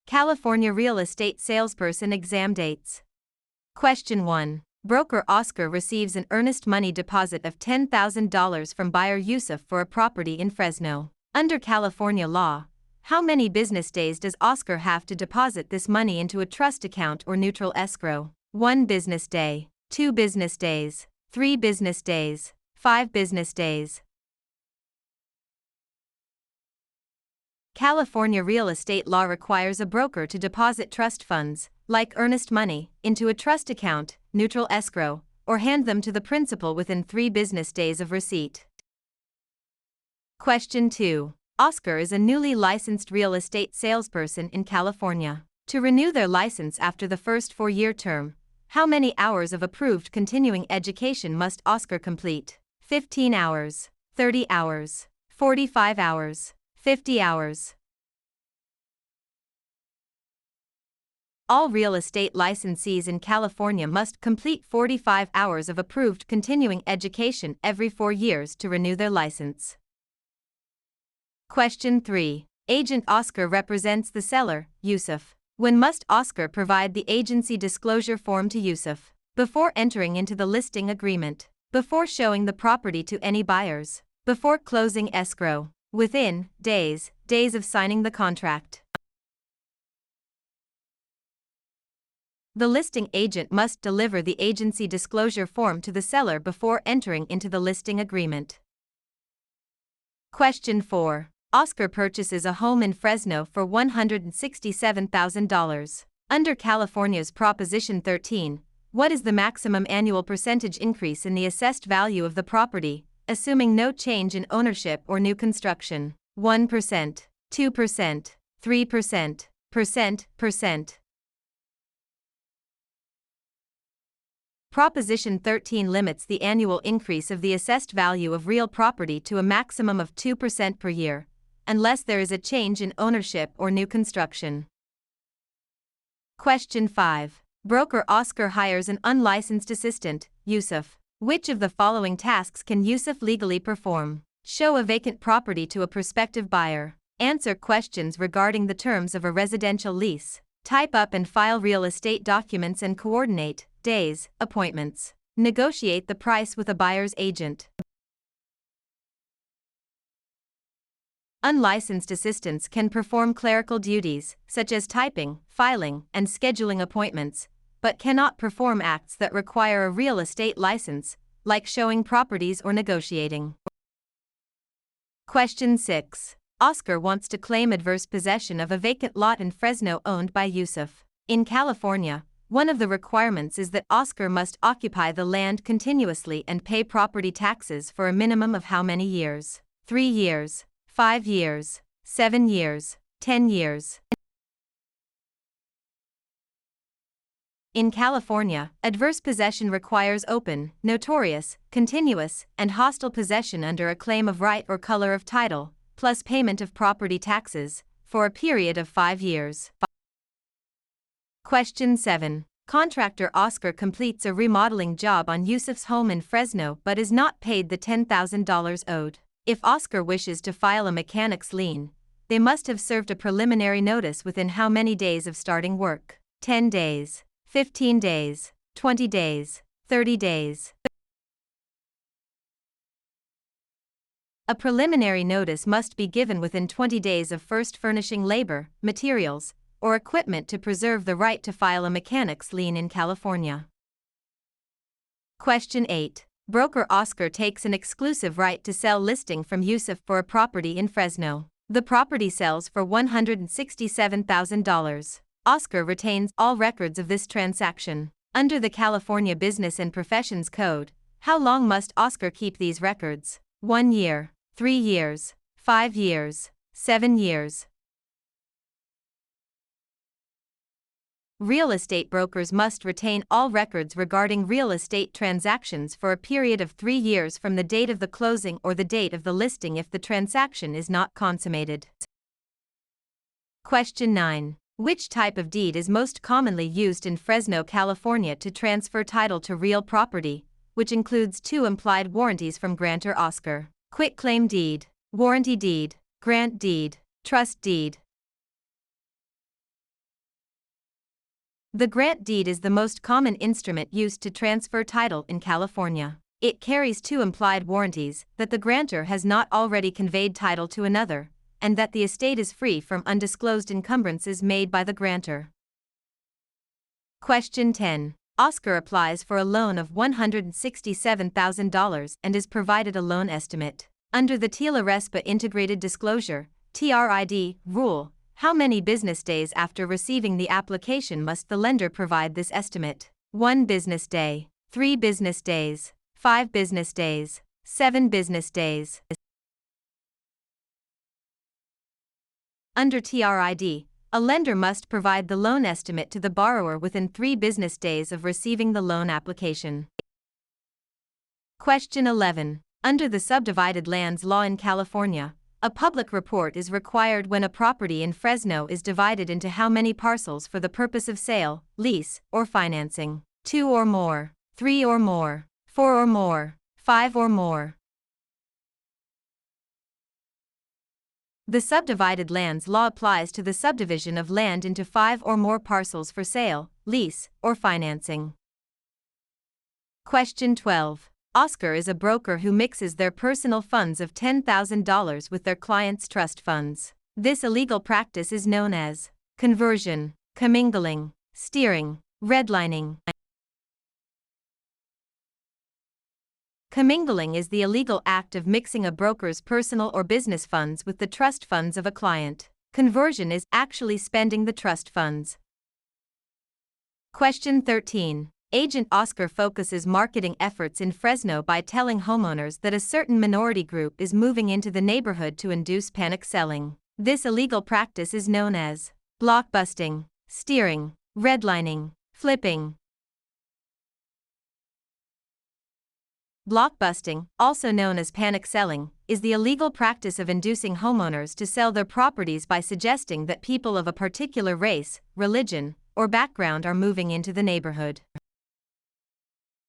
California Real Estate Salesperson Exam Dates. Question 1. Broker Oscar receives an earnest money deposit of $10,000 from buyer Yusuf for a property in Fresno. Under California law, how many business days does Oscar have to deposit this money into a trust account or neutral escrow? 1 business day, 2 business days, 3 business days, 5 business days. California real estate law requires a broker to deposit trust funds, like earnest money, into a trust account, neutral escrow, or hand them to the principal within 3 business days of receipt. Question 2. Oscar is a newly licensed real estate salesperson in California. To renew their license after the first 4-year term, how many hours of approved continuing education must Oscar complete? 15 hours, 30 hours, 45 hours, 50 hours. All real estate licensees in California must complete 45 hours of approved continuing education every 4 years to renew their license. Question 3. Agent Oscar represents the seller, Yusuf. When must Oscar provide the agency disclosure form to Yusuf? Before entering into the listing agreement. Before showing the property to any buyers. Before closing escrow. Within days of signing the contract. The listing agent must deliver the agency disclosure form to the seller before entering into the listing agreement. Question 4. Oscar purchases a home in Fresno for $167,000. Under California's Proposition 13, what is the maximum annual percentage increase in the assessed value of the property, assuming no change in ownership or new construction? 1%, 2%, 3%, percent. Proposition 13 limits the annual increase of the assessed value of real property to a maximum of 2% per year, unless there is a change in ownership or new construction. Question 5. Broker Oscar hires an unlicensed assistant, Yusuf. Which of the following tasks can Yusuf legally perform? Show a vacant property to a prospective buyer. Answer questions regarding the terms of a residential lease. Type up and file real estate documents and coordinate days, appointments. Negotiate the price with a buyer's agent. Unlicensed assistants can perform clerical duties, such as typing, filing, and scheduling appointments, but cannot perform acts that require a real estate license, like showing properties or negotiating. Question 6. Oscar wants to claim adverse possession of a vacant lot in Fresno owned by Yusuf. In California, one of the requirements is that Oscar must occupy the land continuously and pay property taxes for a minimum of how many years? 3 years, 5 years, 7 years, 10 years. In California, adverse possession requires open, notorious, continuous, and hostile possession under a claim of right or color of title, plus payment of property taxes, for a period of 5 years. Question 7. Contractor Oscar completes a remodeling job on Yusuf's home in Fresno but is not paid the $10,000 owed. If Oscar wishes to file a mechanic's lien, they must have served a preliminary notice within how many days of starting work? 10 days, 15 days, 20 days, 30 days. A preliminary notice must be given within 20 days of first furnishing labor, materials, or equipment to preserve the right to file a mechanic's lien in California. Question 8. Broker Oscar takes an exclusive right to sell listing from Yusuf for a property in Fresno. The property sells for $167,000. Oscar retains all records of this transaction. Under the California Business and Professions Code, how long must Oscar keep these records? 1 year, 3 years, 5 years, 7 years. Real estate brokers must retain all records regarding real estate transactions for a period of 3 years from the date of the closing or the date of the listing if the transaction is not consummated. Question 9. Which type of deed is most commonly used in Fresno, California to transfer title to real property, which includes 2 implied warranties from grantor Oscar? Quitclaim deed, warranty deed, grant deed, trust deed. The grant deed is the most common instrument used to transfer title in California. It carries two implied warranties: that the grantor has not already conveyed title to another, and that the estate is free from undisclosed encumbrances made by the grantor. Question 10. Oscar applies for a loan of $167,000 and is provided a loan estimate. Under the TILA-RESPA Integrated Disclosure (TRID) rule, how many business days after receiving the application must the lender provide this estimate? 1 business day, 3 business days, 5 business days, 7 business days. Under TRID, a lender must provide the loan estimate to the borrower within 3 business days of receiving the loan application. Question 11. Under the subdivided lands law in California, a public report is required when a property in Fresno is divided into how many parcels for the purpose of sale, lease, or financing? 2 or more, 3 or more, 4 or more, 5 or more. The subdivided lands law applies to the subdivision of land into 5 or more parcels for sale, lease, or financing. Question 12. Oscar is a broker who mixes their personal funds of $10,000 with their clients' trust funds. This illegal practice is known as conversion, commingling, steering, redlining. Commingling is the illegal act of mixing a broker's personal or business funds with the trust funds of a client. Conversion is actually spending the trust funds. Question 13. Agent Oscar focuses marketing efforts in Fresno by telling homeowners that a certain minority group is moving into the neighborhood to induce panic selling. This illegal practice is known as blockbusting, steering, redlining, flipping. Blockbusting, also known as panic selling, is the illegal practice of inducing homeowners to sell their properties by suggesting that people of a particular race, religion, or background are moving into the neighborhood.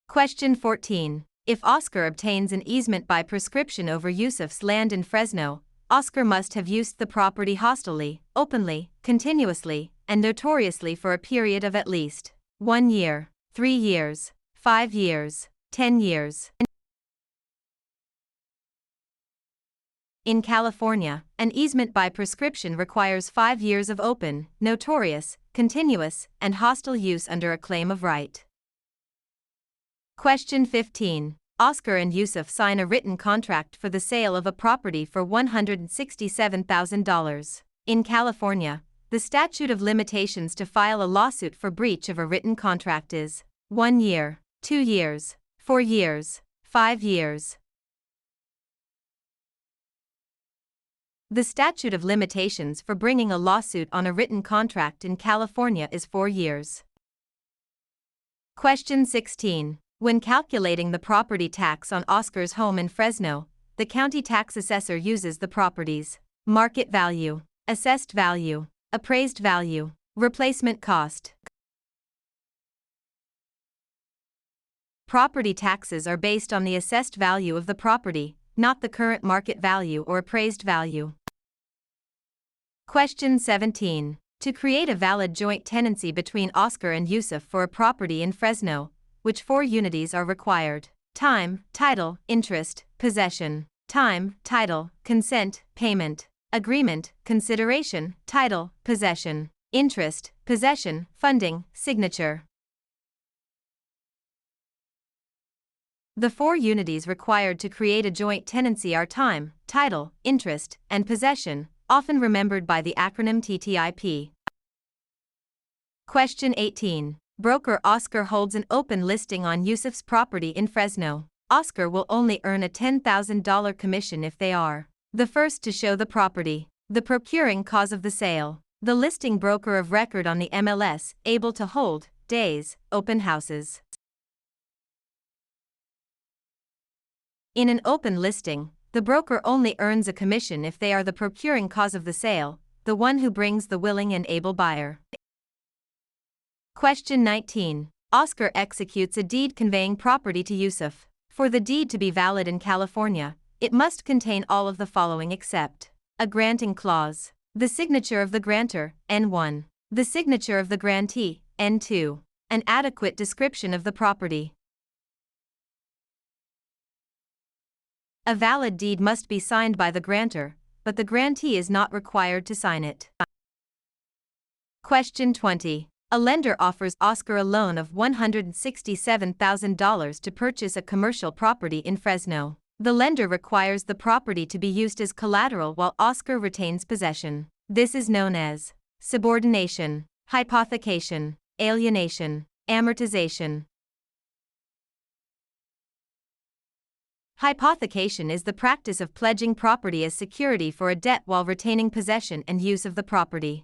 Question 14. If Oscar obtains an easement by prescription over Yusuf's land in Fresno, Oscar must have used the property hostilely, openly, continuously, and notoriously for a period of at least 1 year, 3 years, 5 years, 10 years. In California, an easement by prescription requires 5 years of open, notorious, continuous, and hostile use under a claim of right. Question 15. Oscar and Yusuf sign a written contract for the sale of a property for $167,000. In California, the statute of limitations to file a lawsuit for breach of a written contract is 1 year, 2 years, 4 years, 5 years. The statute of limitations for bringing a lawsuit on a written contract in California is 4 years. Question 16. When calculating the property tax on Oscar's home in Fresno, the county tax assessor uses the property's market value, assessed value, appraised value, replacement cost. Property taxes are based on the assessed value of the property, not the current market value or appraised value. Question 17. To create a valid joint tenancy between Oscar and Yusuf for a property in Fresno, which 4 unities are required? Time, title, interest, possession. Time, title, consent, payment. Agreement, consideration, title, possession. Interest, possession, funding, signature. The 4 unities required to create a joint tenancy are time, title, interest, and possession, often remembered by the acronym TTIP. Question 18. Broker Oscar holds an open listing on Yusuf's property in Fresno. Oscar will only earn a $10,000 commission if they are the first to show the property, the procuring cause of the sale, the listing broker of record on the MLS, able to hold days, open houses. In an open listing, the broker only earns a commission if they are the procuring cause of the sale, the one who brings the willing and able buyer. Question 19. Oscar executes a deed conveying property to Yusuf. For the deed to be valid in California, it must contain all of the following except a granting clause, the signature of the grantor, N1, the signature of the grantee, N2. An adequate description of the property. A valid deed must be signed by the grantor, but the grantee is not required to sign it. Question 20. A lender offers Oscar a loan of $167,000 to purchase a commercial property in Fresno. The lender requires the property to be used as collateral while Oscar retains possession. This is known as subordination, hypothecation, alienation, amortization. Hypothecation is the practice of pledging property as security for a debt while retaining possession and use of the property.